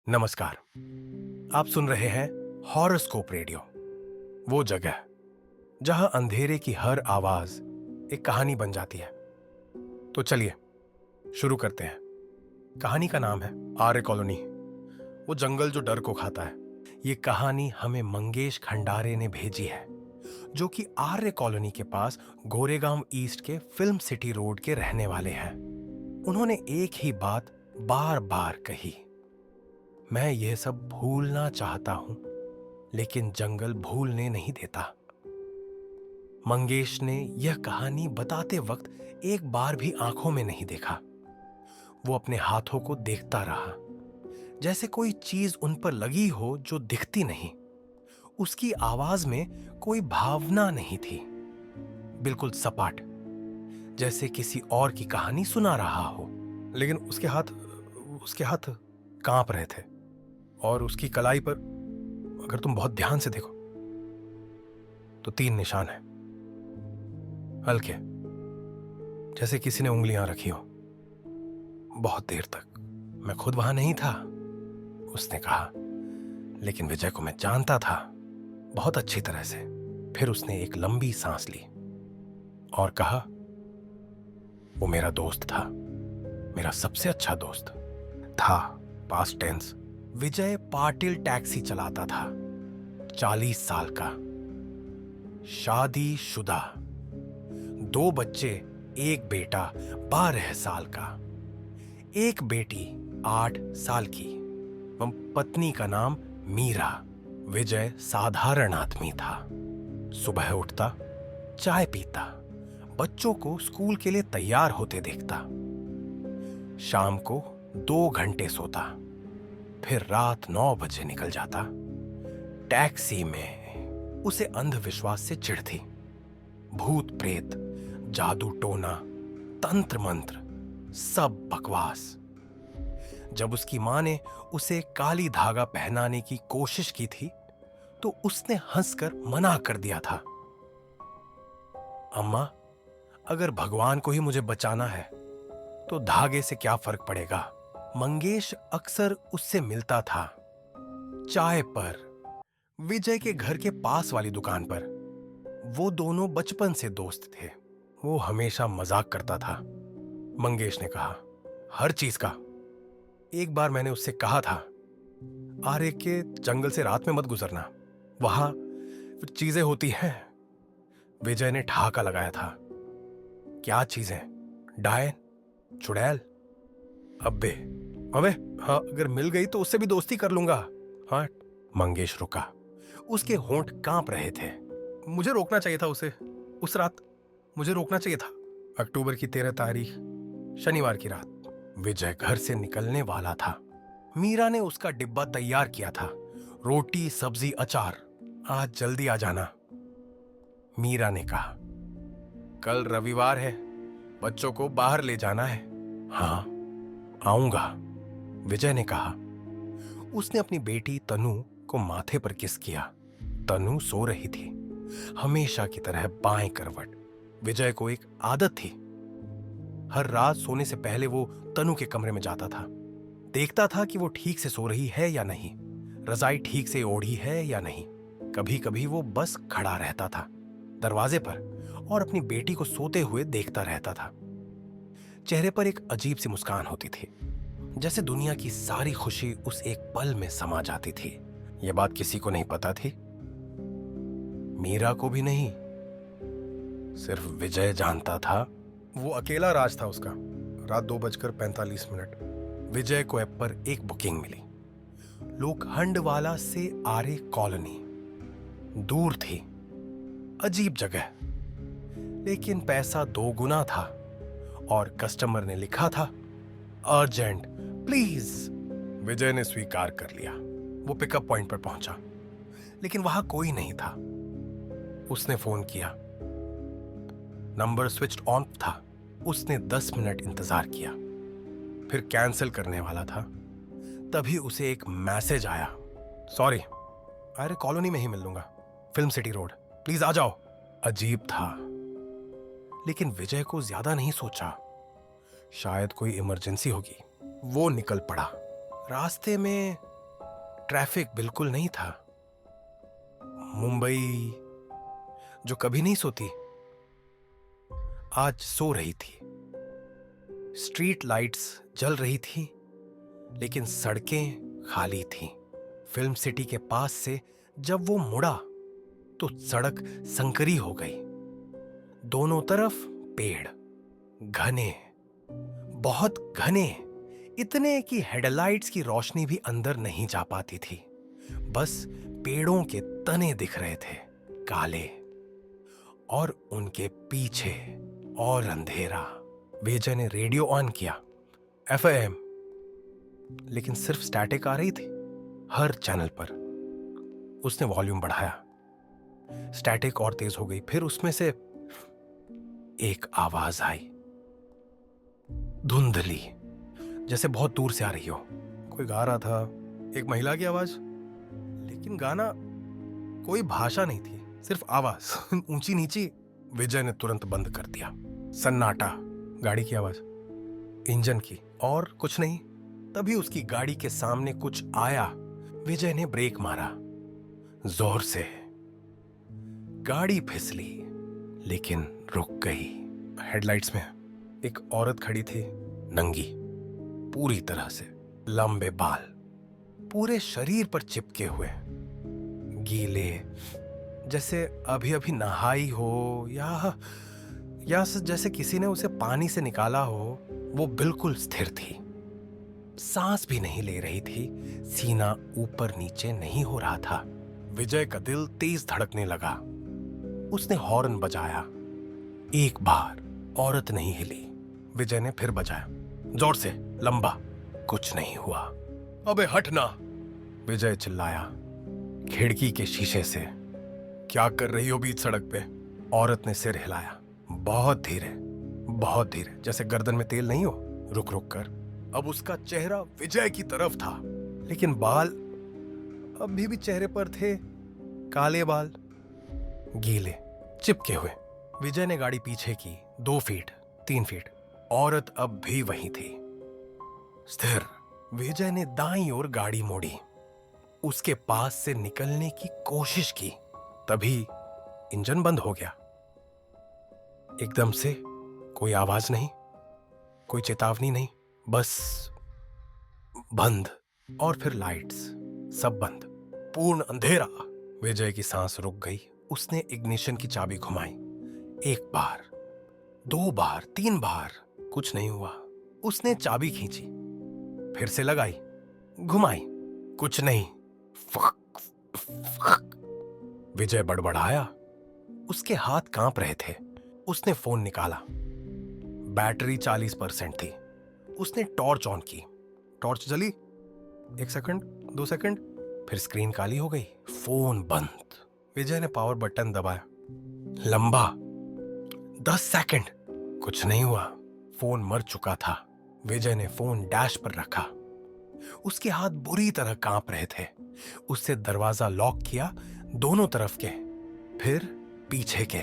नमस्कार। आप सुन रहे हैं हॉरोस्कोप रेडियो, वो जगह जहां अंधेरे की हर आवाज एक कहानी बन जाती है। तो चलिए शुरू करते हैं। कहानी का नाम है आर्य कॉलोनी, वो जंगल जो डर को खाता है। ये कहानी हमें मंगेश खंडारे ने भेजी है, जो कि आर्य कॉलोनी के पास गोरेगांव ईस्ट के फिल्म सिटी रोड के रहने वाले हैं। उन्होंने एक ही बात बार बार कही, मैं यह सब भूलना चाहता हूं, लेकिन जंगल भूलने नहीं देता। मंगेश ने यह कहानी बताते वक्त एक बार भी आंखों में नहीं देखा। वो अपने हाथों को देखता रहा, जैसे कोई चीज उन पर लगी हो जो दिखती नहीं। उसकी आवाज में कोई भावना नहीं थी, बिल्कुल सपाट, जैसे किसी और की कहानी सुना रहा हो। लेकिन उसके हाथ कांप रहे थे, और उसकी कलाई पर अगर तुम बहुत ध्यान से देखो तो 3 निशान हैं, हल्के, जैसे किसी ने उंगलियां रखी हो। बहुत देर तक मैं खुद वहां नहीं था, उसने कहा, लेकिन विजय को मैं जानता था बहुत अच्छी तरह से। फिर उसने एक लंबी सांस ली और कहा, वो मेरा दोस्त था, मेरा सबसे अच्छा दोस्त था। Past tense. Vijay Patil taxi चलाता था, 40 साल का, शादीशुदा, 2 बच्चे, एक बेटा 12 साल का, एक बेटी 8 साल की, पत्नी का नाम मीरा। विजय साधारण आदमी था। सुबह उठता, चाय पीता, बच्चों को स्कूल के लिए तैयार होते देखता, शाम को 2 घंटे सोता, फिर रात 9 बजे निकल जाता। टैक्सी में उसे अंधविश्वास से चिढ़ थी। भूत प्रेत, जादू टोना, तंत्र मंत्र, सब बकवास। जब उसकी मां ने उसे काली धागा पहनाने की कोशिश की थी तो उसने हंसकर मना कर दिया था। अम्मा, अगर भगवान को ही मुझे बचाना है तो धागे से क्या फर्क पड़ेगा। मंगेश अक्सर उससे मिलता था, चाय पर, विजय के घर के पास वाली दुकान पर। वो दोनों बचपन से दोस्त थे। वो हमेशा मजाक करता था, मंगेश ने कहा, हर चीज का। एक बार मैंने उससे कहा था, आर्य के जंगल से रात में मत गुजरना, वहां चीजें होती हैं। विजय ने ठहाका लगाया था, क्या चीजें? डायन, चुड़ैल? अबे अबे, हाँ, अगर मिल गई तो उससे भी दोस्ती कर लूंगा। हाँ। मंगेश रुका, उसके होंठ कांप रहे थे। मुझे रोकना चाहिए था उसे, उस रात मुझे रोकना चाहिए था। अक्टूबर की 13 तारीख, शनिवार की रात। विजय घर से निकलने वाला था। मीरा ने उसका डिब्बा तैयार किया था, रोटी, सब्जी, अचार। आज जल्दी आ जाना, मीरा ने कहा। कल रविवार है, बच्चों को बाहर ले जाना है। हाँ, आऊंगा, विजय ने कहा। उसने अपनी बेटी तनु को माथे पर किस किया। तनु सो रही थी, हमेशा की तरह बाएं करवट। विजय को एक आदत थी, हर रात सोने से पहले वो तनु के कमरे में जाता था, देखता था कि वो ठीक से सो रही है या नहीं, रजाई ठीक से ओढ़ी है या नहीं। कभी कभी वो बस खड़ा रहता था दरवाजे पर और अपनी बेटी को सोते हुए देखता रहता था। चेहरे पर एक अजीब सी मुस्कान होती थी, जैसे दुनिया की सारी खुशी उस एक पल में समा जाती थी। यह बात किसी को नहीं पता थी, मीरा को भी नहीं, सिर्फ विजय जानता था। वो अकेला राज था उसका। रात 2:45। विजय को ऐप पर एक बुकिंग मिली, लोखंडवाला से आर्य कॉलोनी। दूर थी, अजीब जगह, लेकिन पैसा 2 गुना था और कस्टमर ने लिखा था, अर्जेंट प्लीज। विजय ने स्वीकार कर लिया। वो पिकअप पॉइंट पर पहुंचा, लेकिन वहां कोई नहीं था। उसने फोन किया, नंबर स्विच्ड ऑन था। उसने 10 मिनट इंतजार किया, फिर कैंसिल करने वाला था। तभी उसे एक मैसेज आया, सॉरी, अरे कॉलोनी में ही मिल लूंगा, फिल्म सिटी रोड, प्लीज आ जाओ। अजीब था, लेकिन विजय को ज्यादा नहीं सोचा, शायद कोई इमरजेंसी होगी। वो निकल पड़ा। रास्ते में ट्रैफिक बिल्कुल नहीं था। मुंबई जो कभी नहीं सोती आज सो रही थी। स्ट्रीट लाइट्स जल रही थी लेकिन सड़कें खाली थीं। फिल्म सिटी के पास से जब वो मुड़ा तो सड़क संकरी हो गई। दोनों तरफ पेड़, घने, बहुत घने, इतने कि हेडलाइट्स की रोशनी भी अंदर नहीं जा पाती थी। बस पेड़ों के तने दिख रहे थे, काले, और उनके पीछे और अंधेरा। विजय ने रेडियो ऑन किया, एफएम, लेकिन सिर्फ स्टैटिक आ रही थी हर चैनल पर। उसने वॉल्यूम बढ़ाया, स्टैटिक और तेज हो गई। फिर उसमें से एक आवाज आई, धुंधली, जैसे बहुत दूर से आ रही हो। कोई गा रहा था, एक महिला की आवाज, लेकिन गाना कोई भाषा नहीं थी, सिर्फ आवाज ऊंची नीची। विजय ने तुरंत बंद कर दिया। सन्नाटा, गाड़ी की आवाज, इंजन की, और कुछ नहीं। तभी उसकी गाड़ी के सामने कुछ आया। विजय ने ब्रेक मारा जोर से। गाड़ी फिसली लेकिन रुक गई। हेडलाइट्स में एक औरत खड़ी थी, नंगी, पूरी तरह से, लंबे बाल पूरे शरीर पर चिपके हुए, गीले, जैसे अभी अभी नहाई हो या जैसे किसी ने उसे पानी से निकाला हो। वो बिल्कुल स्थिर थी, सांस भी नहीं ले रही थी, सीना ऊपर नीचे नहीं हो रहा था। विजय का दिल तेज धड़कने लगा। उसने हॉर्न बजाया। एक बार औरत नहीं हिली। विजय ने फिर बजाया, जोर से, लंबा। कुछ नहीं हुआ। अबे हटना, विजय चिल्लाया खिड़की के शीशे से। क्या कर रही हो बीच सड़क पे? औरत ने सिर हिलाया, बहुत धीरे, बहुत धीरे, जैसे गर्दन में तेल नहीं हो, रुक रुक कर। अब उसका चेहरा विजय की तरफ था, लेकिन बाल अभी भी चेहरे पर थे, काले बाल, गीले, चिपके हुए। विजय ने गाड़ी पीछे की, 2 फीट, 3 फीट। औरत अब भी वहीं थी, स्थिर। विजय ने दाईं ओर गाड़ी मोड़ी, उसके पास से निकलने की कोशिश की। तभी इंजन बंद हो गया। एकदम से कोई आवाज नहीं, कोई चेतावनी नहीं, बस बंद। और फिर लाइट्स, सब बंद, पूर्ण अंधेरा। विजय की सांस रुक गई। उसने इग्निशन की चाबी घुमाई, 1 बार, 2 बार, 3 बार, कुछ नहीं हुआ। उसने चाबी खींची, फिर से लगाई, घुमाई, कुछ नहीं। Fuck, fuck. विजय बड़बड़ाया। उसके हाथ कांप रहे थे। उसने फोन निकाला, बैटरी 40% थी। उसने टॉर्च ऑन की, टॉर्च जली, 1 सेकंड, 2 सेकंड, फिर स्क्रीन काली हो गई, फोन बंद। विजय ने पावर बटन दबाया, लंबा, 10 सेकंड, कुछ नहीं हुआ। फोन मर चुका था। विजय ने फोन डैश पर रखा। उसके हाथ बुरी तरह कांप रहे थे। उससे दरवाजा लॉक किया, दोनों तरफ के, फिर पीछे के।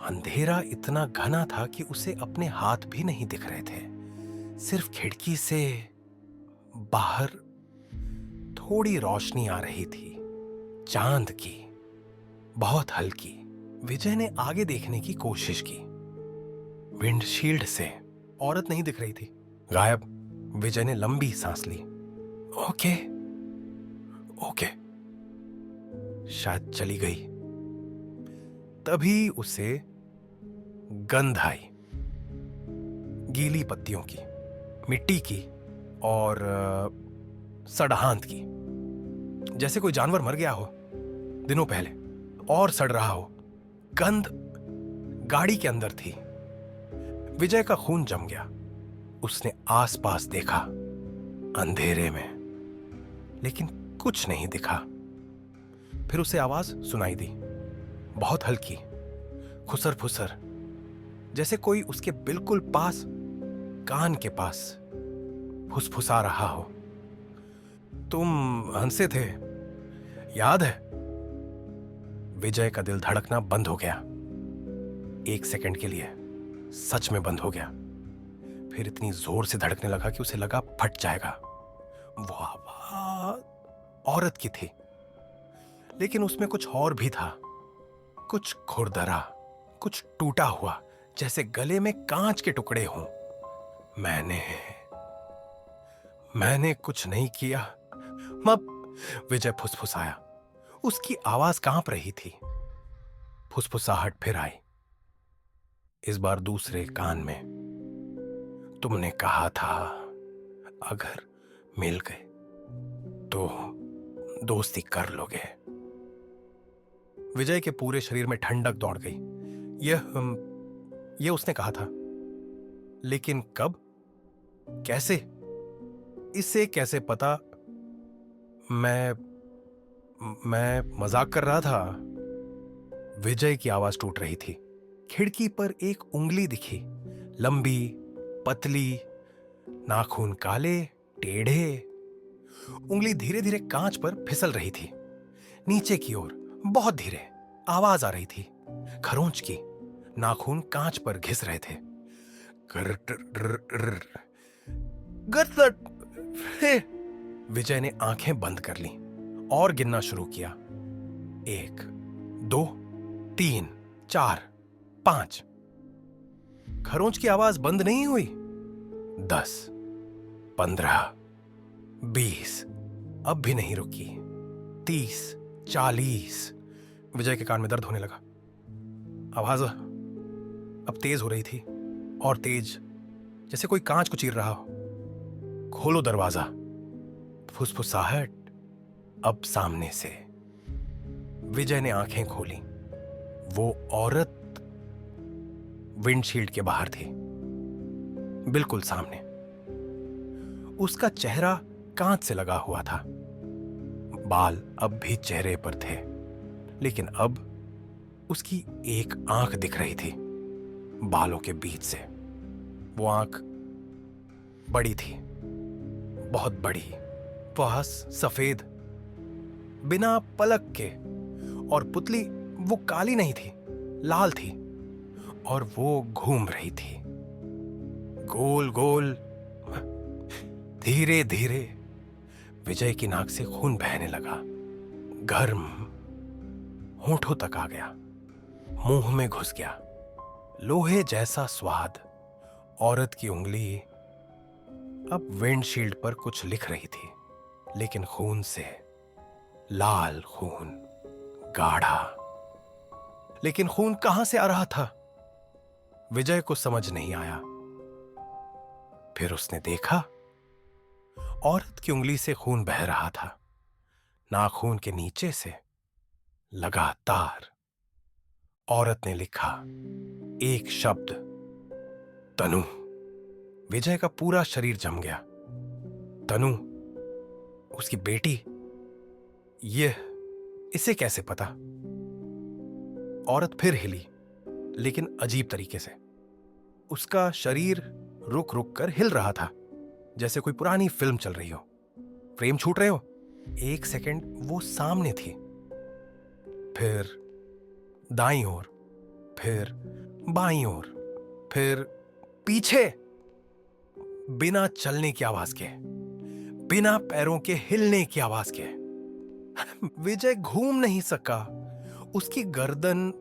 अंधेरा इतना घना था कि उसे अपने हाथ भी नहीं दिख रहे थे। सिर्फ खिड़की से बाहर थोड़ी रोशनी आ रही थी, चांद की, बहुत हल्की। विजय ने आगे देखने की कोशिश की। विंडशील्ड से औरत नहीं दिख रही थी, गायब। विजय ने लंबी सांस ली। ओके, ओके, शायद चली गई। तभी उसे गंध आई, गीली पत्तियों की, मिट्टी की और सड़हांत की, जैसे कोई जानवर मर गया हो दिनों पहले और सड़ रहा हो। गंध गाड़ी के अंदर थी। विजय का खून जम गया। उसने आसपास देखा, अंधेरे में, लेकिन कुछ नहीं दिखा। फिर उसे आवाज सुनाई दी, बहुत हल्की, खुसर फुसर, जैसे कोई उसके बिल्कुल पास, कान के पास फुसफुसा रहा हो। तुम हंसे थे, याद है? विजय का दिल धड़कना बंद हो गया। 1 सेकंड के लिए सच में बंद हो गया। फिर इतनी जोर से धड़कने लगा कि उसे लगा फट जाएगा। वो आवाज औरत की थी, लेकिन उसमें कुछ और भी था। कुछ खुरदरा, कुछ टूटा हुआ, जैसे गले में कांच के टुकड़े हों। मैंने कुछ नहीं किया। मब विजय फुसफुसाया। उसकी आवाज कांप रही थी। फुसफुसाहट फिर आई, इस बार दूसरे कान में। तुमने कहा था अगर मिल गए तो दोस्ती कर लोगे। विजय के पूरे शरीर में ठंडक दौड़ गई। यह उसने कहा था, लेकिन कब, कैसे? इसे कैसे पता? मैं मजाक कर रहा था। विजय की आवाज टूट रही थी। खिड़की पर एक उंगली दिखी, लंबी, पतली, नाखून काले, टेढ़े। उंगली धीरे धीरे कांच पर फिसल रही थी, नीचे की ओर, बहुत धीरे। आवाज आ रही थी, खरोंच की। नाखून कांच पर घिस रहे थे। विजय ने आंखें बंद कर ली और गिनना शुरू किया। 1, 2, 3, 4, 5। खरोंच की आवाज बंद नहीं हुई। 10, 15, 20, अब भी नहीं रुकी। 30, 40। विजय के कान में दर्द होने लगा। आवाज अब तेज हो रही थी, और तेज, जैसे कोई कांच को चीर रहा हो। खोलो दरवाजा। फुसफुसाहट अब सामने से। विजय ने आंखें खोली। वो औरत विंडशील्ड के बाहर थी, बिल्कुल सामने। उसका चेहरा कांच से लगा हुआ था। बाल अब भी चेहरे पर थे, लेकिन अब उसकी एक आंख दिख रही थी बालों के बीच से। वो आंख बड़ी थी, बहुत बड़ी, पास सफेद, बिना पलक के। और पुतली वो काली नहीं थी, लाल थी, और वो घूम रही थी गोल गोल। धीरे धीरे विजय की नाक से खून बहने लगा। गर्म, होठों तक आ गया, मुंह में घुस गया। लोहे जैसा स्वाद। औरत की उंगली अब विंडशील्ड पर कुछ लिख रही थी, लेकिन खून से। लाल खून, गाढ़ा। लेकिन खून कहां से आ रहा था? विजय को समझ नहीं आया। फिर उसने देखा, औरत की उंगली से खून बह रहा था, नाखून के नीचे से, लगातार। औरत ने लिखा एक शब्द, तनु। विजय का पूरा शरीर जम गया। तनु, उसकी बेटी। इसे कैसे पता? औरत फिर हिली, लेकिन अजीब तरीके से। उसका शरीर रुक रुक कर हिल रहा था, जैसे कोई पुरानी फिल्म चल रही हो। फ्रेम छूट रहे हो। 1 सेकंड वो सामने थी, फिर दाईं ओर, फिर बाईं ओर, फिर पीछे। बिना चलने की आवाज के, बिना पैरों के हिलने की आवाज के। विजय घूम नहीं सका। उसकी गर्दन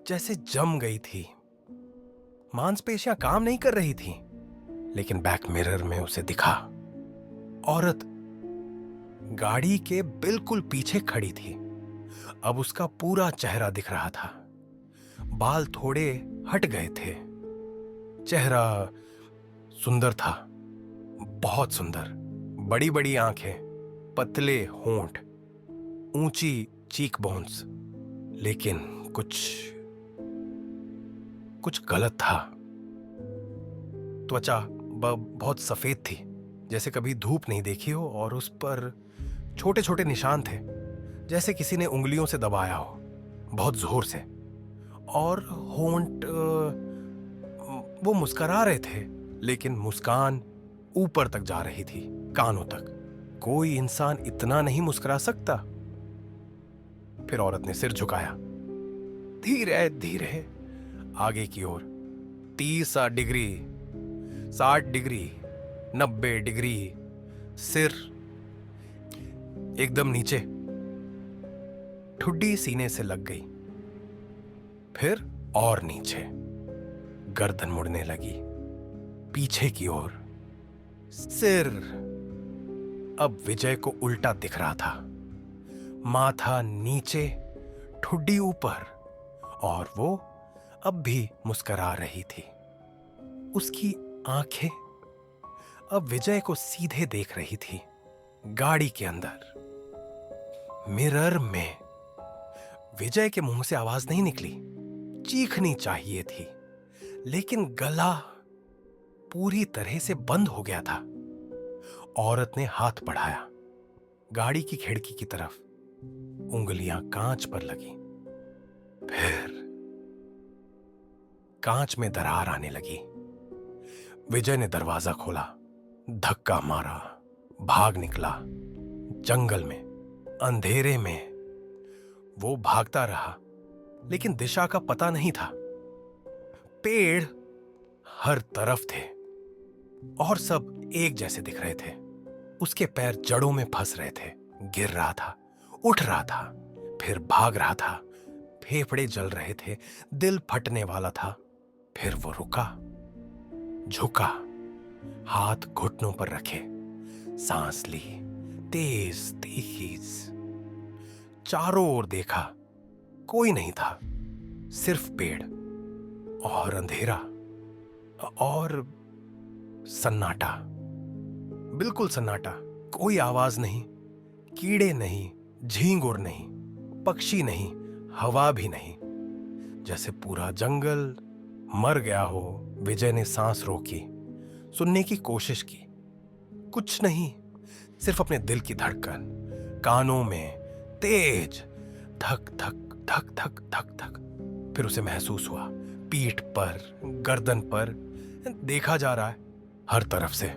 जैसे जम गई थी। मांसपेशियां काम नहीं कर रही थी, लेकिन बैक मिरर में उसे दिखा, औरत गाड़ी के बिल्कुल पीछे खड़ी थी। अब उसका पूरा चेहरा दिख रहा था। बाल थोड़े हट गए थे। चेहरा सुंदर था, बहुत सुंदर। बड़ी बड़ी आंखें, पतले होंठ, ऊंची चीक बोन्स। लेकिन कुछ गलत था। त्वचा बहुत सफेद थी, जैसे कभी धूप नहीं देखी हो, और उस पर छोटे छोटे निशान थे, जैसे किसी ने उंगलियों से दबाया हो, बहुत जोर से। और होंठ, वो मुस्कुरा रहे थे, लेकिन मुस्कान ऊपर तक जा रही थी, कानों तक। कोई इंसान इतना नहीं मुस्कुरा सकता। फिर औरत ने सिर झुकाया, धीरे धीरे आगे की ओर। 30 डिग्री, 60 डिग्री, 90 डिग्री। सिर एकदम नीचे। ठुड्डी सीने से लग गई, फिर और नीचे। गर्दन मुड़ने लगी पीछे की ओर। सिर अब विजय को उल्टा दिख रहा था, माथा नीचे, ठुड्डी ऊपर, और वो अब भी मुस्कुरा रही थी। उसकी आंखें अब विजय को सीधे देख रही थी। गाड़ी के अंदर मिरर में विजय के मुंह से आवाज नहीं निकली। चीखनी चाहिए थी, लेकिन गला पूरी तरह से बंद हो गया था। औरत ने हाथ बढ़ाया गाड़ी की खिड़की की तरफ। उंगलियां कांच पर लगी। फिर कांच में दरार आने लगी। विजय ने दरवाजा खोला, धक्का मारा, भाग निकला। जंगल में, अंधेरे में वो भागता रहा, लेकिन दिशा का पता नहीं था। पेड़ हर तरफ थे और सब एक जैसे दिख रहे थे। उसके पैर जड़ों में फंस रहे थे। गिर रहा था, उठ रहा था, फिर भाग रहा था। फेफड़े जल रहे थे, दिल फटने वाला था। फिर वो रुका, झुका, हाथ घुटनों पर रखे, सांस ली, तेज तेज। चारों ओर देखा, कोई नहीं था, सिर्फ पेड़ और अंधेरा और सन्नाटा, बिल्कुल सन्नाटा। कोई आवाज नहीं, कीड़े नहीं, झींगुर नहीं, पक्षी नहीं, हवा भी नहीं। जैसे पूरा जंगल मर गया हो। विजय ने सांस रोकी, सुनने की कोशिश की। कुछ नहीं, सिर्फ अपने दिल की धड़कन, कानों में तेज धक धक धक धक धक धक। फिर उसे महसूस हुआ पीठ पर, गर्दन पर देखा जा रहा है हर तरफ से।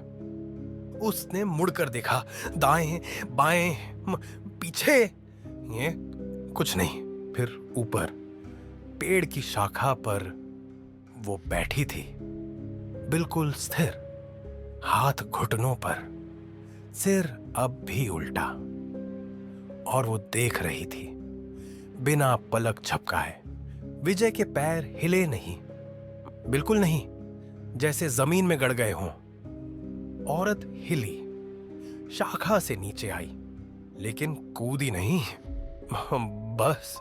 उसने मुड़कर देखा, दाएं बाएं पीछे, ये कुछ नहीं। फिर ऊपर पेड़ की शाखा पर वो बैठी थी, बिल्कुल स्थिर, हाथ घुटनों पर, सिर अब भी उल्टा। और वो देख रही थी बिना पलक झपकाए। विजय के पैर हिले नहीं, बिल्कुल नहीं, जैसे जमीन में गड़ गए हों। औरत हिली, शाखा से नीचे आई, लेकिन कूदी नहीं, बस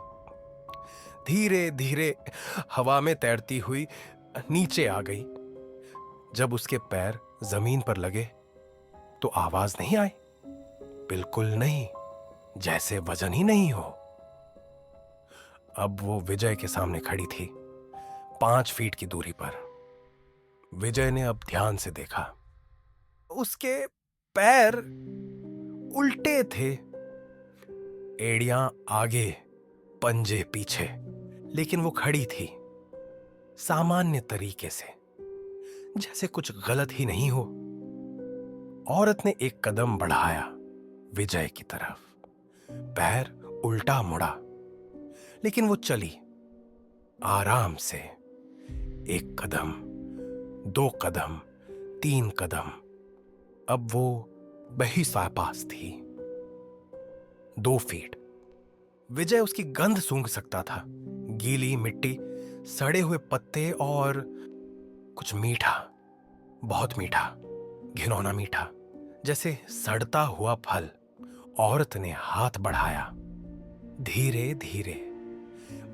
धीरे धीरे हवा में तैरती हुई नीचे आ गई। जब उसके पैर जमीन पर लगे तो आवाज नहीं आई, बिल्कुल नहीं, जैसे वजन ही नहीं हो। अब वो विजय के सामने खड़ी थी, 5 फीट की दूरी पर। विजय ने अब ध्यान से देखा, उसके पैर उल्टे थे, एड़ियां आगे, पंजे पीछे, लेकिन वो खड़ी थी सामान्य तरीके से, जैसे कुछ गलत ही नहीं हो। औरत ने एक कदम बढ़ाया विजय की तरफ। पैर उल्टा मुड़ा, लेकिन वो चली आराम से। 1 कदम, 2 कदम, 3 कदम। अब वो बेहिसा पास थी, 2 फीट। विजय उसकी गंध सूंघ सकता था, गीली मिट्टी, सड़े हुए पत्ते और कुछ मीठा, बहुत मीठा, घिनौना मीठा, जैसे सड़ता हुआ फल। औरत ने हाथ बढ़ाया धीरे धीरे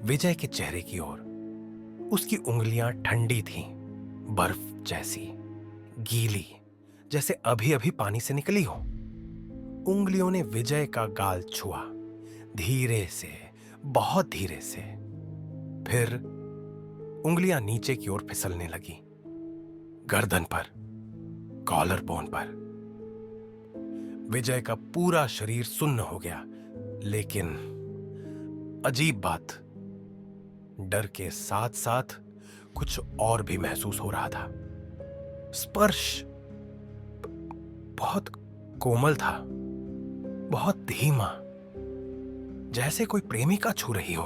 विजय के चेहरे की ओर। उसकी उंगलियां ठंडी थीं, बर्फ जैसी, गीली, जैसे अभी अभी पानी से निकली हो। उंगलियों ने विजय का गाल छुआ, धीरे से, बहुत धीरे से। फिर उंगलियां नीचे की ओर फिसलने लगी, गर्दन पर, कॉलर बोन पर। विजय का पूरा शरीर सुन्न हो गया, लेकिन अजीब बात, डर के साथ साथ कुछ और भी महसूस हो रहा था। स्पर्श बहुत कोमल था, बहुत धीमा, जैसे कोई प्रेमिका छू रही हो।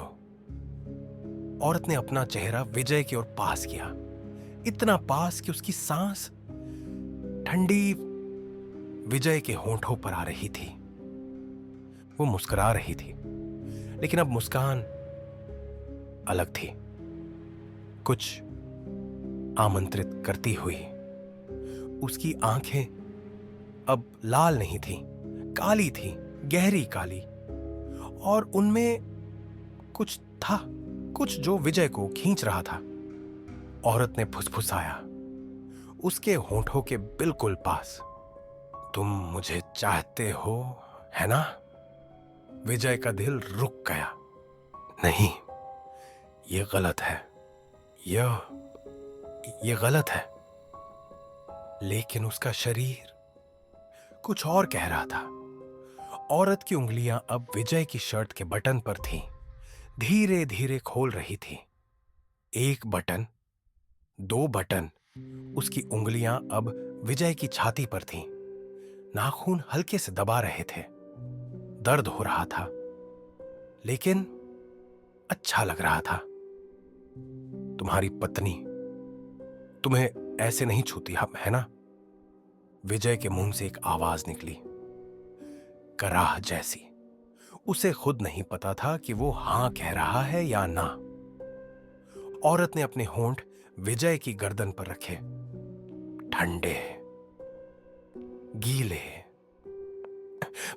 औरत ने अपना चेहरा विजय की ओर पास किया, इतना पास कि उसकी सांस ठंडी विजय के होंठों पर आ रही थी। वो मुस्कुरा रही थी, लेकिन अब मुस्कान अलग थी, कुछ आमंत्रित करती हुई। उसकी आंखें अब लाल नहीं थीं, काली थीं, गहरी काली, और उनमें कुछ था, कुछ जो विजय को खींच रहा था। औरत ने फुसफुसाया उसके होंठों के बिल्कुल पास, तुम मुझे चाहते हो, है ना? विजय का दिल रुक गया। नहीं, ये गलत है, ये गलत है। लेकिन उसका शरीर कुछ और कह रहा था। औरत की उंगलियां अब विजय की शर्ट के बटन पर थीं, धीरे धीरे खोल रही थी। एक बटन, दो बटन। उसकी उंगलियां अब विजय की छाती पर थीं। नाखून हल्के से दबा रहे थे। दर्द हो रहा था, लेकिन अच्छा लग रहा था। तुम्हारी पत्नी तुम्हें ऐसे नहीं छूती, है ना? विजय के मुंह से एक आवाज निकली, कराह जैसी। उसे खुद नहीं पता था कि वो हां कह रहा है या ना। औरत ने अपने होंठ विजय की गर्दन पर रखे, ठंडे, गीले।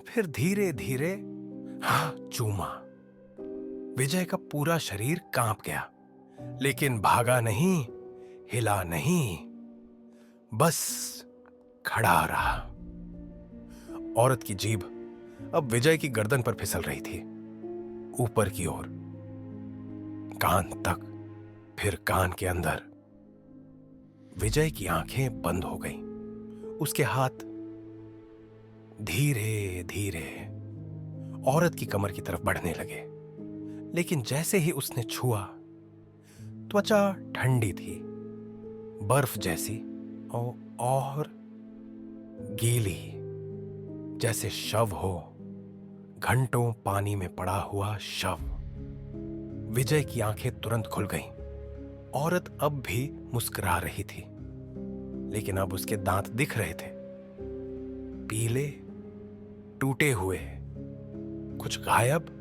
फिर धीरे धीरे चूमा। विजय का पूरा शरीर कांप गया, लेकिन भागा नहीं, हिला नहीं, बस खड़ा रहा। औरत की जीभ अब विजय की गर्दन पर फिसल रही थी, ऊपर की ओर, कान तक, फिर कान के अंदर। विजय की आंखें बंद हो गईं। उसके हाथ धीरे धीरे औरत की कमर की तरफ बढ़ने लगे, लेकिन जैसे ही उसने छुआ, त्वचा ठंडी थी, बर्फ जैसी, और गीली, जैसे शव हो, घंटों पानी में पड़ा हुआ शव। विजय की आंखें तुरंत खुल गईं। औरत अब भी मुस्कुरा रही थी, लेकिन अब उसके दांत दिख रहे थे, पीले, टूटे हुए, कुछ गायब,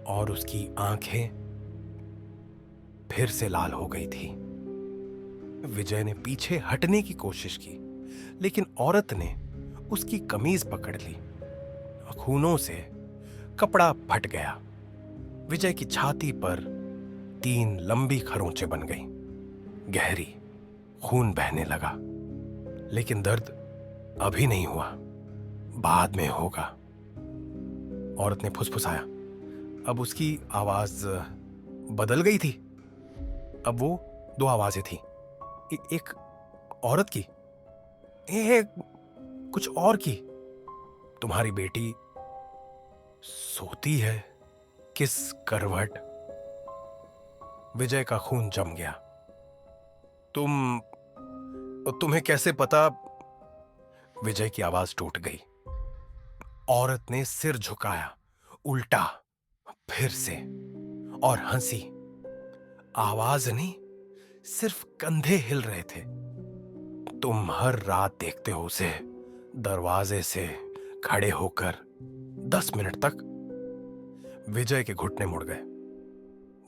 और उसकी आंखें फिर से लाल हो गई थी। विजय ने पीछे हटने की कोशिश की, लेकिन औरत ने उसकी कमीज पकड़ ली। खूनों से कपड़ा फट गया। विजय की छाती पर 3 लंबी खरोंचें बन गईं, गहरी। खून बहने लगा, लेकिन दर्द अभी नहीं हुआ, बाद में होगा। औरत ने फुसफुसाया। अब उसकी आवाज बदल गई थी। अब वो 2 आवाजें थी, एक औरत की, एक कुछ और की। तुम्हारी बेटी सोती है, किस करवट? विजय का खून जम गया। तुम्हें कैसे पता? विजय की आवाज टूट गई। औरत ने सिर झुकाया, उल्टा, फिर से, और हंसी। आवाज नहीं, सिर्फ कंधे हिल रहे थे। तुम हर रात देखते हो उसे, दरवाजे से खड़े होकर, 10 मिनट तक। विजय के घुटने मुड़ गए।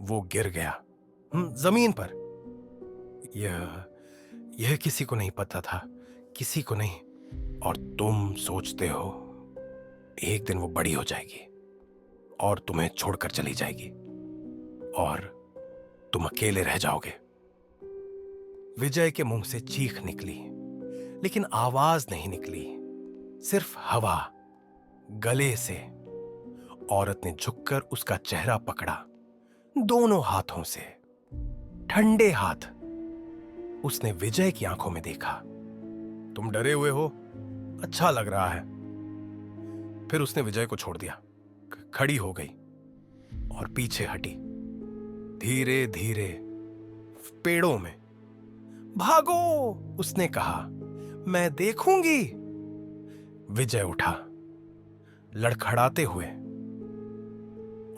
वो गिर गया, जमीन पर। यह किसी को नहीं पता था, किसी को नहीं। और तुम सोचते हो एक दिन वो बड़ी हो जाएगी और तुम्हें छोड़कर चली जाएगी और तुम अकेले रह जाओगे। विजय के मुंह से चीख निकली, लेकिन आवाज नहीं निकली, सिर्फ हवा, गले से। औरत ने झुककर उसका चेहरा पकड़ा, दोनों हाथों से, ठंडे हाथ। उसने विजय की आंखों में देखा। तुम डरे हुए हो, अच्छा लग रहा है। फिर उसने विजय को छोड़ दिया, खड़ी हो गई और पीछे हटी, धीरे धीरे, पेड़ों में। भागो, उसने कहा, मैं देखूंगी। विजय उठा, लड़खड़ाते हुए,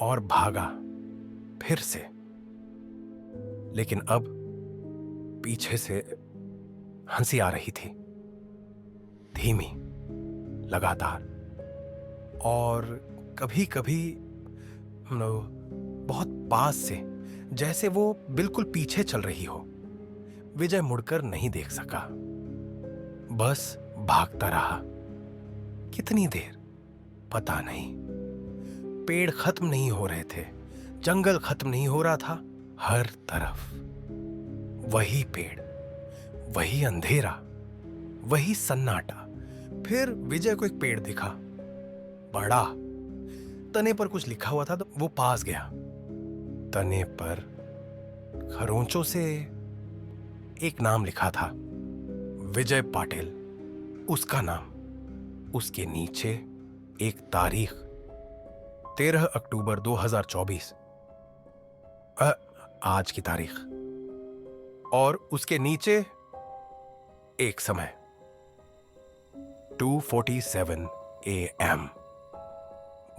और भागा फिर से। लेकिन अब पीछे से हंसी आ रही थी, धीमी, लगातार, और कभी कभी बहुत पास से, जैसे वो बिल्कुल पीछे चल रही हो। विजय मुड़कर नहीं देख सका, बस भागता रहा। कितनी देर पता नहीं। पेड़ खत्म नहीं हो रहे थे, जंगल खत्म नहीं हो रहा था। हर तरफ वही पेड़, वही अंधेरा, वही सन्नाटा। फिर विजय को एक पेड़ दिखा, बड़ा। तने पर कुछ लिखा हुआ था तो वो पास गया। तने पर खरोंचों से एक नाम लिखा था, विजय पाटिल, उसका नाम। उसके नीचे एक तारीख, 13 अक्टूबर 2024, आज की तारीख। और उसके नीचे एक समय, 2:47 AM।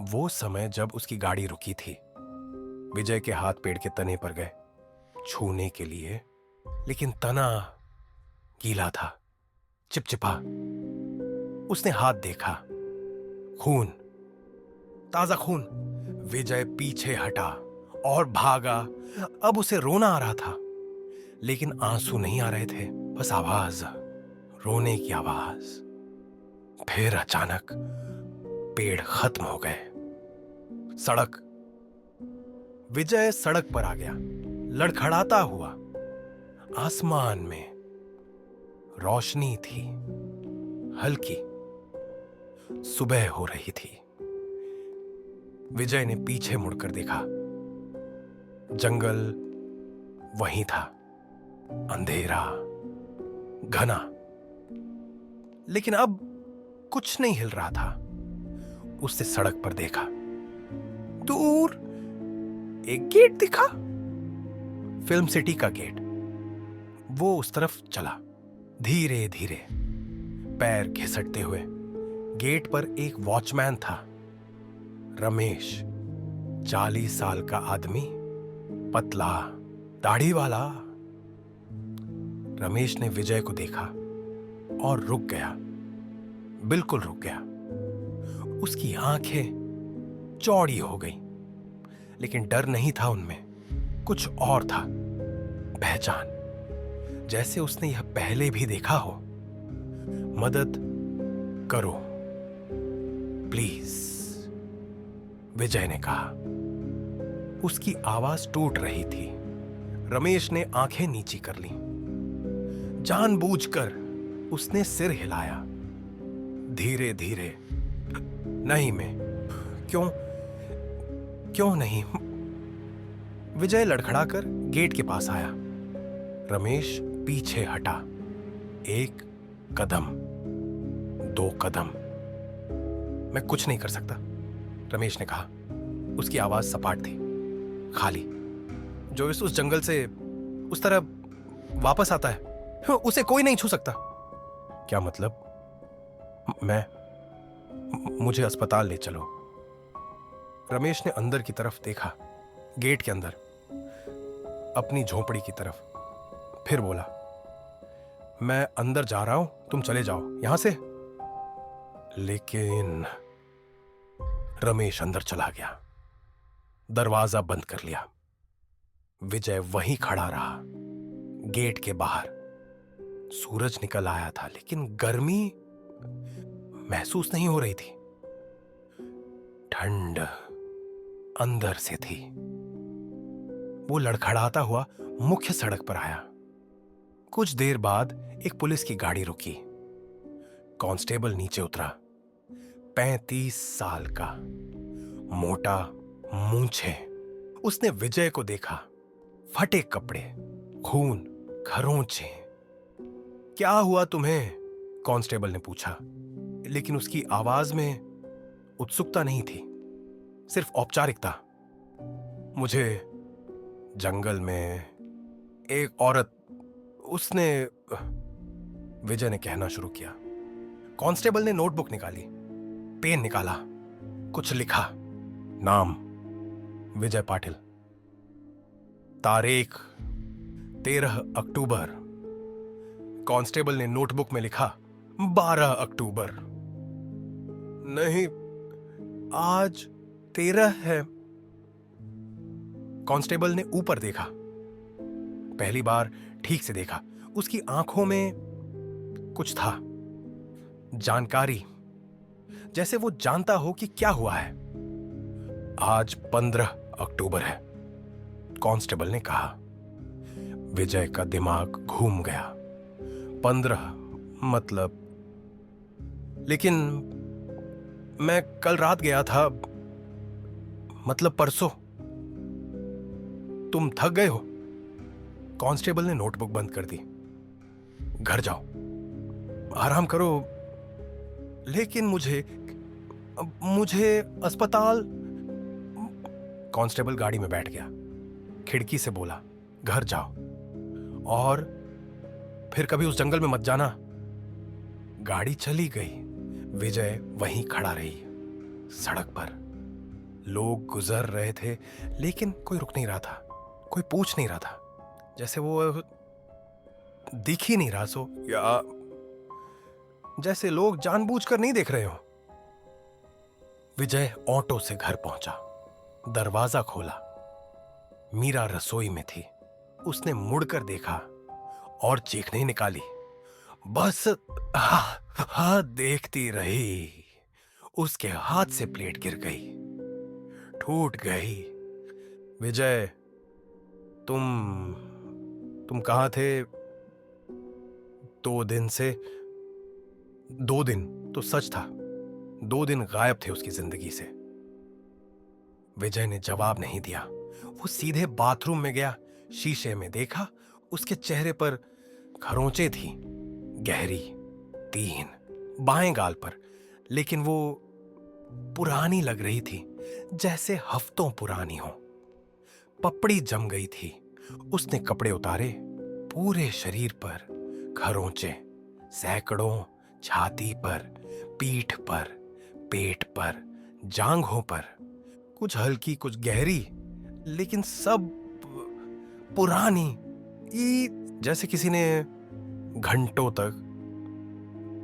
वो समय जब उसकी गाड़ी रुकी थी। विजय के हाथ पेड़ के तने पर गए छूने के लिए, लेकिन तना गीला था, चिपचिपा। उसने हाथ देखा, खून, ताजा खून। विजय पीछे हटा और भागा। अब उसे रोना आ रहा था, लेकिन आंसू नहीं आ रहे थे, बस आवाज, रोने की आवाज। फिर अचानक पेड़ खत्म हो गए। सड़क। विजय सड़क पर आ गया, लड़खड़ाता हुआ। आसमान में रोशनी थी, हल्की। सुबह हो रही थी। विजय ने पीछे मुड़कर देखा। जंगल वहीं था, अंधेरा, घना। लेकिन अब कुछ नहीं हिल रहा था। उसने सड़क पर देखा, दूर एक गेट दिखा, फिल्म सिटी का गेट। वो उस तरफ चला, धीरे धीरे, पैर घिसटते हुए। गेट पर एक वॉचमैन था, रमेश, 40 साल का आदमी, पतला, दाढ़ी वाला। रमेश ने विजय को देखा और रुक गया, बिल्कुल रुक गया। उसकी आंखें चौड़ी हो गई, लेकिन डर नहीं था उनमें, कुछ और था, पहचान, जैसे उसने यह पहले भी देखा हो। मदद करो प्लीज, विजय ने कहा। उसकी आवाज टूट रही थी। रमेश ने आंखें नीची कर ली। जानबूझकर उसने सिर हिलाया, धीरे धीरे। नहीं, मैं क्यों नहीं। विजय लड़खड़ाकर गेट के पास आया। रमेश पीछे हटा, 1 कदम, 2 कदम। मैं कुछ नहीं कर सकता, रमेश ने कहा। उसकी आवाज सपाट थी, खाली। जो उस जंगल से उस तरह वापस आता है, उसे कोई नहीं छू सकता। क्या मतलब? मुझे अस्पताल ले चलो। रमेश ने अंदर की तरफ देखा, गेट के अंदर, अपनी झोपड़ी की तरफ। फिर बोला, मैं अंदर जा रहा हूं, तुम चले जाओ यहां से। लेकिन रमेश अंदर चला गया, दरवाजा बंद कर लिया। विजय वहीं खड़ा रहा, गेट के बाहर। सूरज निकल आया था, लेकिन गर्मी महसूस नहीं हो रही थी। ठंड अंदर से थी। वो लड़खड़ाता हुआ मुख्य सड़क पर आया। कुछ देर बाद एक पुलिस की गाड़ी रुकी। कांस्टेबल नीचे उतरा, 35 साल का, मोटा, मूंछें। उसने विजय को देखा, फटे कपड़े, खून, खरोंचे। क्या हुआ तुम्हें? कांस्टेबल ने पूछा, लेकिन उसकी आवाज में उत्सुकता नहीं थी, सिर्फ औपचारिकता। मुझे जंगल में एक औरत, उसने, विजय ने कहना शुरू किया। कांस्टेबल ने नोटबुक निकाली, पेन निकाला, कुछ लिखा। नाम विजय पाटिल, तारीख 13 अक्टूबर। कांस्टेबल ने नोटबुक में लिखा 12 अक्टूबर। नहीं, आज 13 है। कांस्टेबल ने ऊपर देखा, पहली बार ठीक से देखा। उसकी आंखों में कुछ था, जानकारी, जैसे वो जानता हो कि क्या हुआ है। आज 15 अक्टूबर है, कांस्टेबल ने कहा। विजय का दिमाग घूम गया। 15 मतलब, लेकिन मैं कल रात गया था, मतलब परसों। तुम थक गए हो? कांस्टेबल ने नोटबुक बंद कर दी। घर जाओ, आराम करो। लेकिन मुझे अस्पताल। कांस्टेबल गाड़ी में बैठ गया, खिड़की से बोला, घर जाओ और फिर कभी उस जंगल में मत जाना। गाड़ी चली गई। विजय वहीं खड़ा रही। सड़क पर लोग गुजर रहे थे, लेकिन कोई रुक नहीं रहा था, कोई पूछ नहीं रहा था, जैसे वो दिख ही नहीं रहा। सो या जैसे लोग जानबूझकर नहीं देख रहे हो। विजय ऑटो से घर पहुंचा, दरवाजा खोला। मीरा रसोई में थी। उसने मुड़कर देखा और चीख नहीं निकाली, बस देखती रही। उसके हाथ से प्लेट गिर गई, टूट गई। विजय, तुम कहां थे 2 दिन से? 2 दिन तो सच था, 2 दिन गायब थे उसकी जिंदगी से। विजय ने जवाब नहीं दिया। वो सीधे बाथरूम में गया, शीशे में देखा, उसके चेहरे पर खरोंचे थी, गहरी, 3 बाएं गाल पर, लेकिन वो पुरानी लग रही थी, जैसे हफ्तों पुरानी हो। पपड़ी जम गई थी। उसने कपड़े उतारे, पूरे शरीर पर खरोंचे, सैकड़ों, छाती पर, पीठ पर, पेट पर, जांघों पर, कुछ हल्की कुछ गहरी, लेकिन सब पुरानी, जैसे किसी ने घंटों तक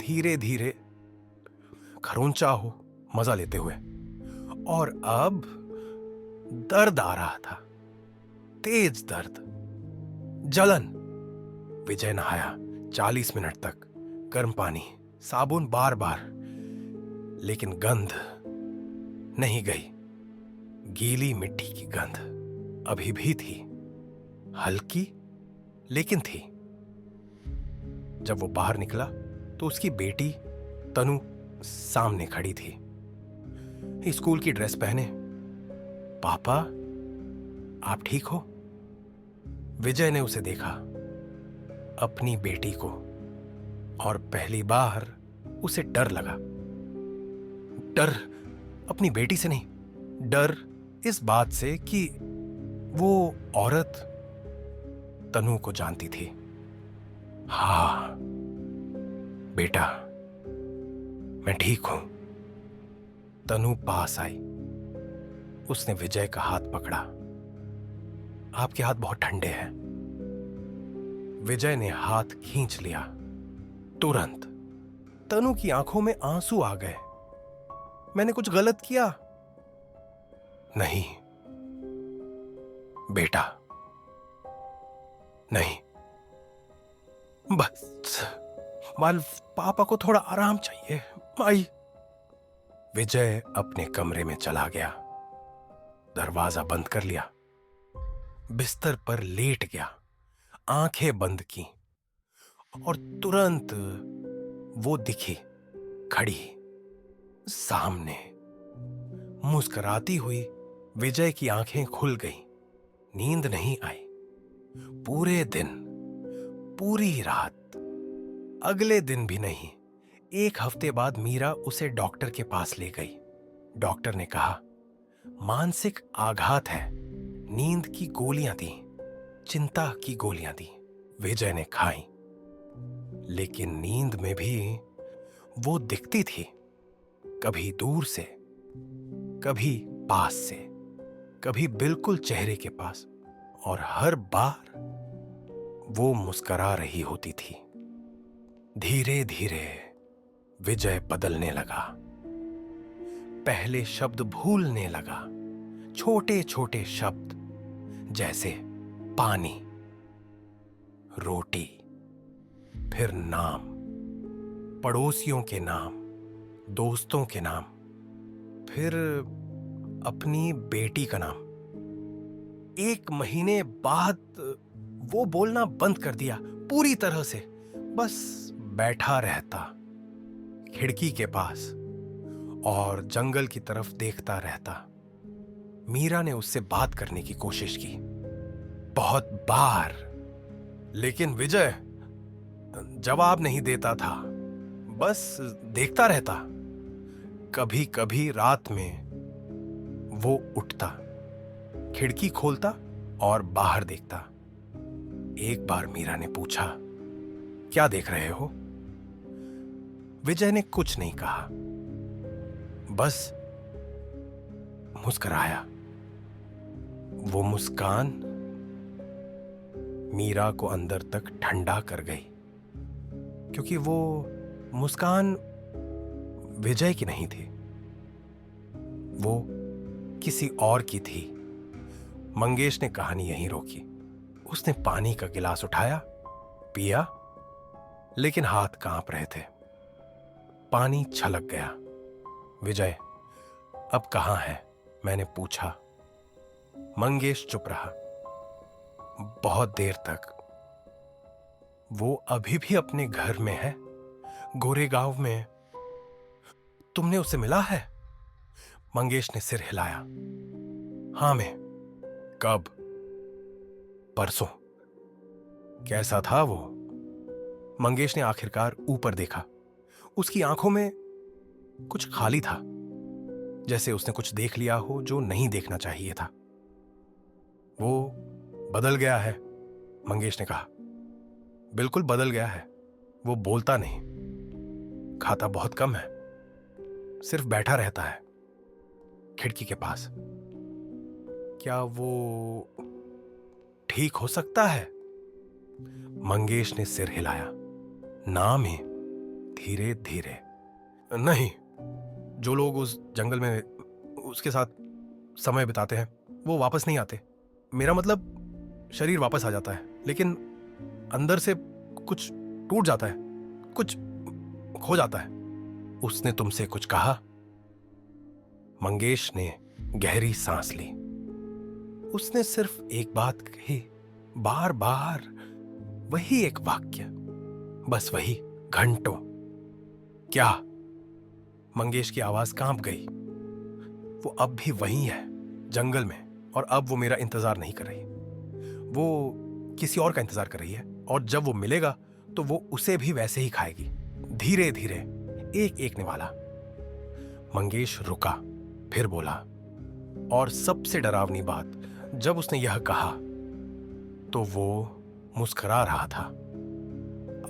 धीरे धीरे खरोंचा हो, मजा लेते हुए। और अब दर्द आ रहा था, तेज दर्द, जलन। विजय नहाया 40 मिनट तक, गर्म पानी, साबुन बार बार, लेकिन गंध नहीं गई। गीली मिट्टी की गंध अभी भी थी, हल्की लेकिन थी। जब वो बाहर निकला तो उसकी बेटी तनु सामने खड़ी थी, स्कूल की ड्रेस पहने। पापा, आप ठीक हो? विजय ने उसे देखा, अपनी बेटी को, और पहली बार उसे डर लगा। डर अपनी बेटी से नहीं, डर इस बात से कि वो औरत तनु को जानती थी। हाँ बेटा, मैं ठीक हूं। तनु पास आई। उसने विजय का हाथ पकड़ा। आपके हाथ बहुत ठंडे हैं। विजय ने हाथ खींच लिया। तुरंत तनु की आंखों में आंसू आ गए। मैंने कुछ गलत किया? नहीं बेटा, नहीं, बस पापा को थोड़ा आराम चाहिए। माई। विजय अपने कमरे में चला गया, दरवाजा बंद कर लिया, बिस्तर पर लेट गया, आंखें बंद की, और तुरंत वो दिखी, खड़ी सामने, मुस्कुराती हुई। विजय की आंखें खुल गईं। नींद नहीं आई। पूरे दिन, पूरी रात, अगले दिन भी नहीं। 1 हफ्ते बाद मीरा उसे डॉक्टर के पास ले गई। डॉक्टर ने कहा, मानसिक आघात है। नींद की गोलियां दी, चिंता की गोलियां दी। विजय ने खाई, लेकिन नींद में भी वो दिखती थी, कभी दूर से, कभी पास से, कभी बिल्कुल चेहरे के पास, और हर बार वो मुस्कुरा रही होती थी। धीरे धीरे विजय बदलने लगा। पहले शब्द भूलने लगा। छोटे छोटे शब्द जैसे पानी, रोटी, फिर नाम, पड़ोसियों के नाम, दोस्तों के नाम, फिर अपनी बेटी का नाम। 1 महीने बाद वो बोलना बंद कर दिया पूरी तरह से। बस बैठा रहता खिड़की के पास और जंगल की तरफ देखता रहता। मीरा ने उससे बात करने की कोशिश की बहुत बार, लेकिन विजय जवाब नहीं देता था, बस देखता रहता। कभी कभी रात में वो उठता, खिड़की खोलता और बाहर देखता। एक बार मीरा ने पूछा, क्या देख रहे हो? विजय ने कुछ नहीं कहा, बस मुस्कुराया। वो मुस्कान मीरा को अंदर तक ठंडा कर गई, क्योंकि वो मुस्कान विजय की नहीं थी, वो किसी और की थी। मंगेश ने कहानी यहीं रोकी। उसने पानी का गिलास उठाया, पिया, लेकिन हाथ कांप रहे थे। पानी छलक गया। विजय अब कहां है? मैंने पूछा। मंगेश चुप रहा बहुत देर तक। वो अभी भी अपने घर में है, गोरेगांव में। तुमने उससे मिला है? मंगेश ने सिर हिलाया। हां मैं। कब? परसों। कैसा था वो? मंगेश ने आखिरकार ऊपर देखा। उसकी आंखों में कुछ खाली था, जैसे उसने कुछ देख लिया हो जो नहीं देखना चाहिए था। वो बदल गया है, मंगेश ने कहा। बिल्कुल बदल गया है। वो बोलता नहीं, खाता बहुत कम है, सिर्फ बैठा रहता है खिड़की के पास। क्या वो ठीक हो सकता है? मंगेश ने सिर हिलाया। नाम ही धीरे धीरे। नहीं, जो लोग उस जंगल में उसके साथ समय बिताते हैं वो वापस नहीं आते। मेरा मतलब शरीर वापस आ जाता है, लेकिन अंदर से कुछ टूट जाता है, कुछ खो जाता है। उसने तुमसे कुछ कहा? मंगेश ने गहरी सांस ली। उसने सिर्फ एक बात कही, बार बार वही एक वाक्य, बस वही, घंटों। क्या? मंगेश की आवाज कांप गई। वो अब भी वही है, जंगल में, और अब वो मेरा इंतजार नहीं कर रही। वो किसी और का इंतजार कर रही है, और जब वो मिलेगा तो वो उसे भी वैसे ही खाएगी, धीरे धीरे, एक एक निवाला। मंगेश रुका, फिर बोला, और सबसे डरावनी बात, जब उसने यह कहा तो वो मुस्कुरा रहा था।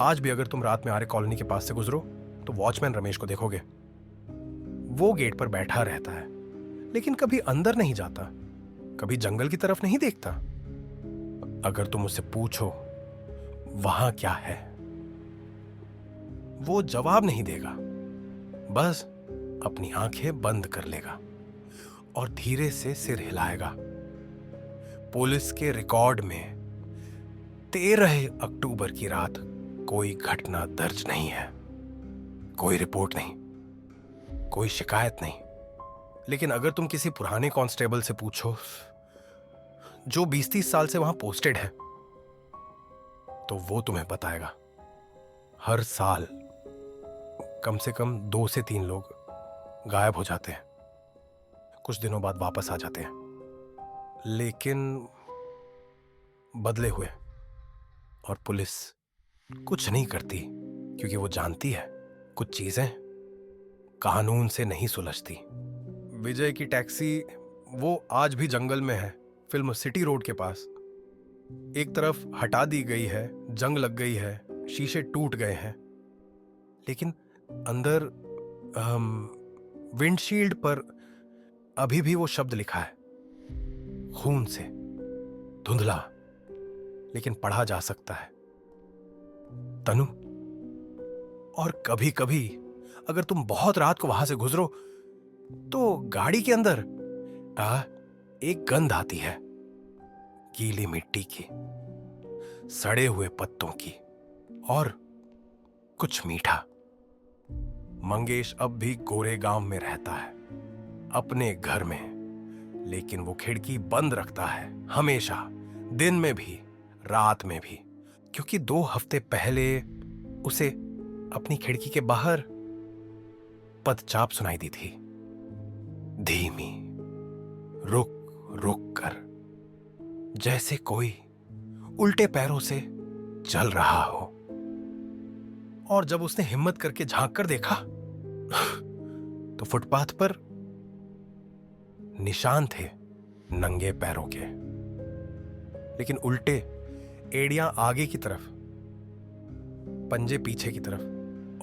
आज भी अगर तुम रात में आर्य कॉलोनी के पास से गुजरो तो वॉचमैन रमेश को देखोगे। वो गेट पर बैठा रहता है, लेकिन कभी अंदर नहीं जाता, कभी जंगल की तरफ नहीं देखता। अगर तुम उससे पूछो वहां क्या है, वो जवाब नहीं देगा, बस अपनी आंखें बंद कर लेगा और धीरे से सिर हिलाएगा। पुलिस के रिकॉर्ड में 13 अक्टूबर की रात कोई घटना दर्ज नहीं है, कोई रिपोर्ट नहीं, कोई शिकायत नहीं। लेकिन अगर तुम किसी पुराने कांस्टेबल से पूछो जो 20-30 साल से वहां पोस्टेड है, तो वो तुम्हें बताएगा हर साल कम से कम 2 से 3 लोग गायब हो जाते हैं, कुछ दिनों बाद वापस आ जाते हैं, लेकिन बदले हुए। और पुलिस कुछ नहीं करती, क्योंकि वो जानती है कुछ चीजें कानून से नहीं सुलझती। विजय की टैक्सी वो आज भी जंगल में है, फिल्म सिटी रोड के पास। एक तरफ हटा दी गई है, जंग लग गई है, शीशे टूट गए हैं, लेकिन अंदर विंडशील्ड पर अभी भी वो शब्द लिखा है, खून से, धुंधला, लेकिन पढ़ा जा सकता है, तनु। और कभी कभी अगर तुम बहुत रात को वहां से गुजरो तो गाड़ी के अंदर एक गंध आती है, गीली मिट्टी की, सड़े हुए पत्तों की और कुछ मीठा। मंगेश अब भी गोरेगांव में रहता है, अपने घर में, लेकिन वो खिड़की बंद रखता है हमेशा, दिन में भी रात में भी, क्योंकि 2 हफ्ते पहले उसे अपनी खिड़की के बाहर पदचाप सुनाई दी थी, धीमी, रुक रुक कर, जैसे कोई उल्टे पैरों से चल रहा हो। और जब उसने हिम्मत करके झांक कर देखा तो फुटपाथ पर निशान थे नंगे पैरों के, लेकिन उल्टे, एड़ियां आगे की तरफ, पंजे पीछे की तरफ,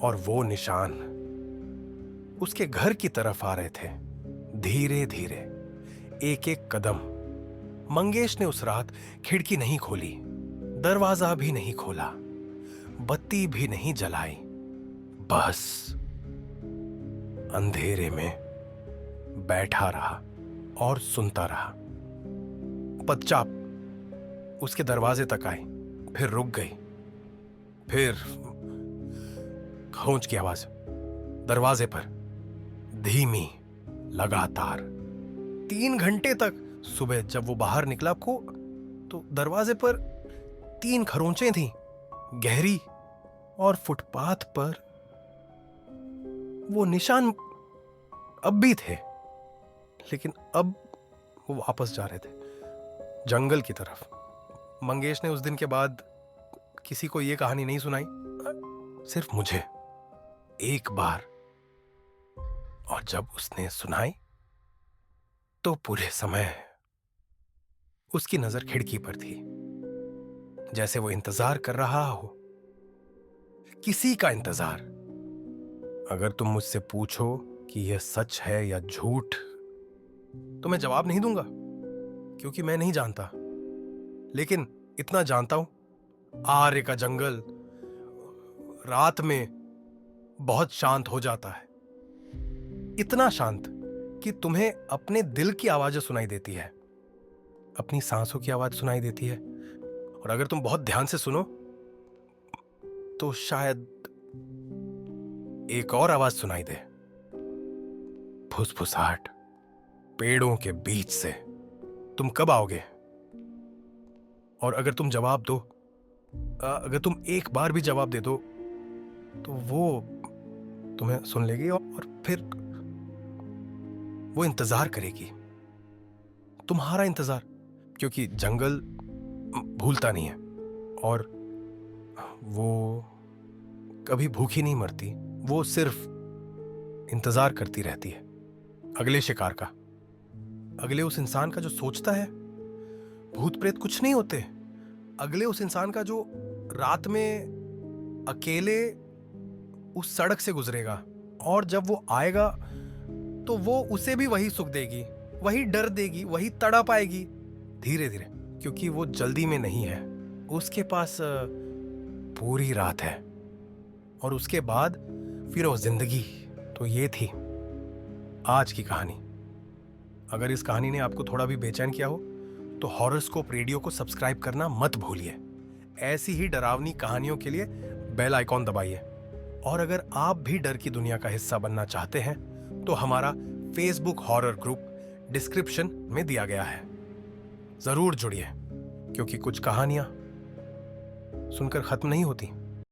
और वो निशान उसके घर की तरफ आ रहे थे, धीरे धीरे, एक एक कदम। मंगेश ने उस रात खिड़की नहीं खोली, दरवाजा भी नहीं खोला, बत्ती भी नहीं जलाई, बस अंधेरे में बैठा रहा और सुनता रहा। पदचाप उसके दरवाजे तक आई, फिर रुक गई, फिर खौंच की आवाज दरवाजे पर, धीमी, लगातार, 3 घंटे तक। सुबह जब वो बाहर निकला को तो दरवाजे पर 3 खरोंचें थीं, गहरी, और फुटपाथ पर वो निशान अब भी थे, लेकिन अब वो वापस जा रहे थे जंगल की तरफ। मंगेश ने उस दिन के बाद किसी को ये कहानी नहीं सुनाई, सिर्फ मुझे एक बार, और जब उसने सुनाई तो पूरे समय उसकी नजर खिड़की पर थी, जैसे वो इंतजार कर रहा हो, किसी का इंतजार। अगर तुम मुझसे पूछो कि यह सच है या झूठ, तो मैं जवाब नहीं दूंगा, क्योंकि मैं नहीं जानता। लेकिन इतना जानता हूं, आर्य का जंगल रात में बहुत शांत हो जाता है, इतना शांत कि तुम्हें अपने दिल की आवाजें सुनाई देती है, अपनी सांसों की आवाज सुनाई देती है, और अगर तुम बहुत ध्यान से सुनो तो शायद एक और आवाज सुनाई दे, फुसफुसाहट, पेड़ों के बीच से। तुम कब आओगे? और अगर तुम जवाब दो, अगर तुम एक बार भी जवाब दे दो, तो वो तुम्हें सुन लेगी और फिर वो इंतजार करेगी, तुम्हारा इंतजार, क्योंकि जंगल भूलता नहीं है और वो कभी भूखी नहीं मरती, वो सिर्फ इंतजार करती रहती है अगले शिकार का, अगले उस इंसान का जो सोचता है भूत प्रेत कुछ नहीं होते, अगले उस इंसान का जो रात में अकेले उस सड़क से गुजरेगा, और जब वो आएगा तो वो उसे भी वही सुख देगी, वही डर देगी, वही तड़प आएगी, धीरे धीरे, क्योंकि वो जल्दी में नहीं है, उसके पास पूरी रात है। और उसके बाद फिर वो जिंदगी। तो ये थी आज की कहानी। अगर इस कहानी ने आपको थोड़ा भी बेचैन किया हो तो हॉरोस्कोप रेडियो को सब्सक्राइब करना मत भूलिए। ऐसी ही डरावनी कहानियों के लिए बेल आइकॉन दबाइए। और अगर आप भी डर की दुनिया का हिस्सा बनना चाहते हैं तो हमारा फेसबुक हॉरर ग्रुप डिस्क्रिप्शन में दिया गया है, जरूर जुड़िए, क्योंकि कुछ कहानियां सुनकर खत्म नहीं होती।